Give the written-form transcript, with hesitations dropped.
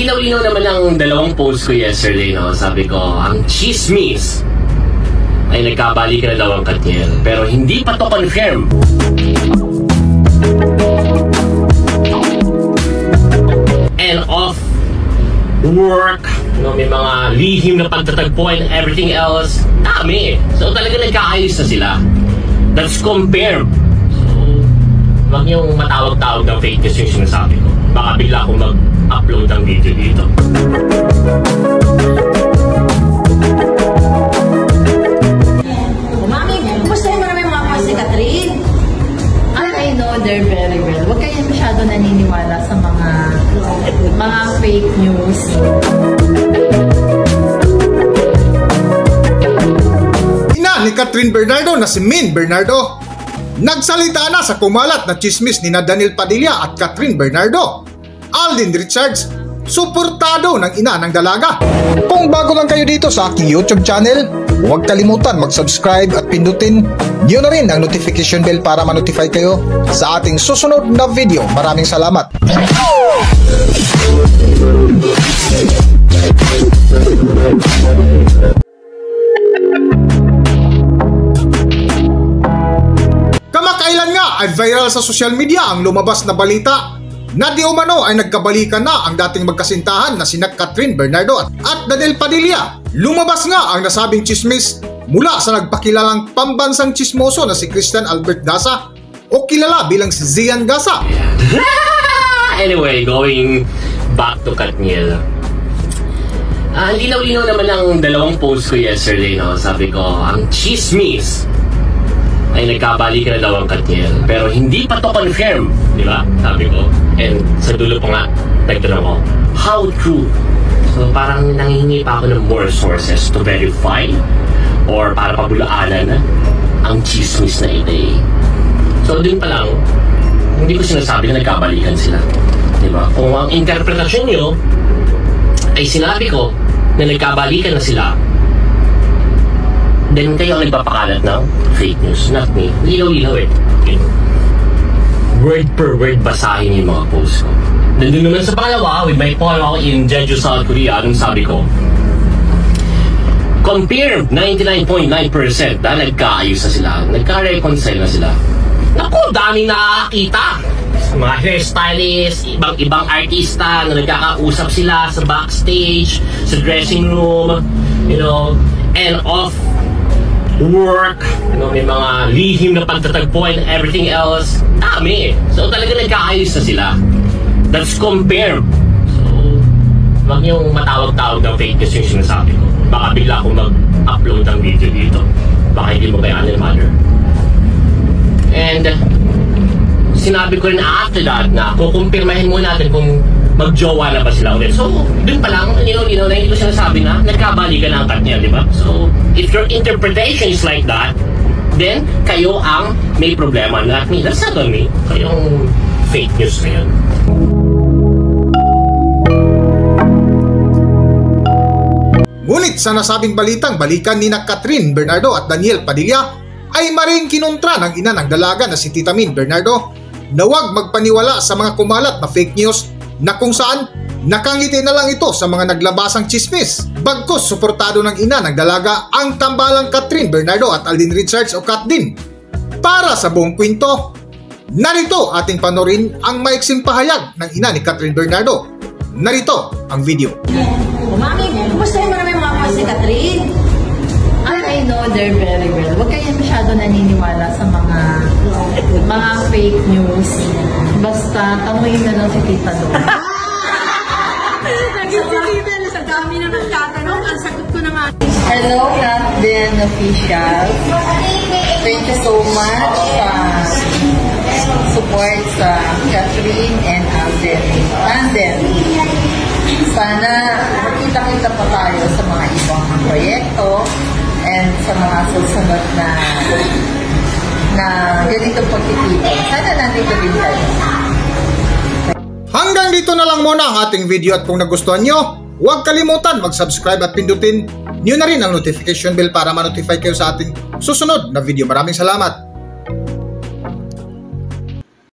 linaw-linaw naman ang dalawang post ko yesterday, no? Sabi ko, ang chismis ay nagkabalikan na daw ang Katniel. Pero hindi pa to confirm. And off work, no, may mga lihim na pagtatagpo and everything else. Dami. So talaga nagkaayos na sila. That's confirmed. So, wag niyong matawag-tawag ng fake news yung sinasabi ko. Baka bigla akong mag-upload ng video dito. Mami, kumusta yung mga fans ni Catherine? I know they're very well. Huwag kayo masyado naniniwala sa mga fake news. Ina ni Catherine Bernardo na si Min Bernardo nagsalita na sa kumalat na chismis ni Daniel Padilla at Catherine Bernardo. Alden Richards, suportado ng ina ng dalaga. Kung bago lang kayo dito sa aking YouTube channel, huwag kalimutan mag-subscribe at pindutin niyo na rin ang notification bell para ma-notify kayo sa ating susunod na video. Maraming salamat. Kamakailan nga ay viral sa social media ang lumabas na balita na di umano ay nagkabalikan na ang dating magkasintahan na sina Catherine Bernardo at Daniel Padilla. Lumabas nga ang nasabing chismis mula sa nagpakilalang pambansang chismoso na si Christian Albert Gasa o kilala bilang si Zian Gasa. Anyway, going back to Katniel. Linaw-linaw naman ang dalawang post ko yesterday, no? Sabi ko, ang chismis ay nagkabalikan na daw ang Katniel. Pero hindi pa to confirm, di ba? Sabi ko. And sa dulo pa nga, nagtanong ko, how true? So parang nangihingi pa ako ng more sources to verify or para pabulaanan ang chismis na ito. So din pa lang, hindi ko sinasabi na nagkabalikan sila. Di ba? Kung ang interpretasyon nyo ay sinabi ko na nagkabalikan na sila, then kayo ang nagpapakalat ng fake news, not me. Lilaw-lilaw eh. Word per word basahin yung mga posts ko. Nandun naman sa pangalawa, with my follow in Jeju, South Korea, anong sabi ko? Confirmed 99.9% na nagkaayos na sila. Nagka-reconcile na sila. Naku, daming nakakita. Mga hairstylist, ibang artista na nagkakausap sila sa backstage, sa dressing room, you know, and off work, you know, may mga lihim na pagtatagpo and everything else. Dami. So talaga nagkaayos na sila. That's confirmed. So, wag niyong matawag-tawag ng fake news yung sinasabi ko. Baka bigla akong mag-upload ng video dito. Baka hindi mo bayanan, mother. And sinabi ko rin after that na kukumpirmahin muna natin kung magjowa na ba sila ulit. So, dun pa lang, linaw-linaw na hindi ko sinasabi na nagkabalikan na ang Katniel, di ba? So, if your interpretation is like that, then kayo ang may problema, not me. That's not on me. Kayong fake news na yun. Ngunit sa nasabing balitang balikan ni Catherine Bernardo at Daniel Padilla ay maring kinontra ng ina ng dalaga na si Tita Min Bernardo na huwag magpaniwala sa mga kumalat na fake news na kung saan nakangiti na lang ito sa mga naglabasang chismis. Bagkus suportado ng ina ng dalaga ang tambalang Catherine Bernardo at Alden Richards o Katdin. Para sa buong kwento, narito ating panorin ang maiksing pahayag ng ina ni Catherine Bernardo. Narito ang video. Mami, kumusta yung mga fans ni Catherine? I know they're very well. Huwag kayo masyado naniniwala sa mga fake news. Basta, tanungin na lang si Tita doon. Sa dami na nagtatanong, ang sagot ko na nga. Hello, Catherine Official. Thank you so much sa support sa Catherine and Alden. Sana makita-kita pa tayo sa mga ibang proyekto and sa mga susunod na ganitong pagtitipon. Sana nandito din tayo. Hanggang dito na lang muna ang ating video at kung nagustuhan nyo, huwag kalimutan mag-subscribe at pindutin nyo na rin ang notification bell para ma-notify kayo sa ating susunod na video. Maraming salamat!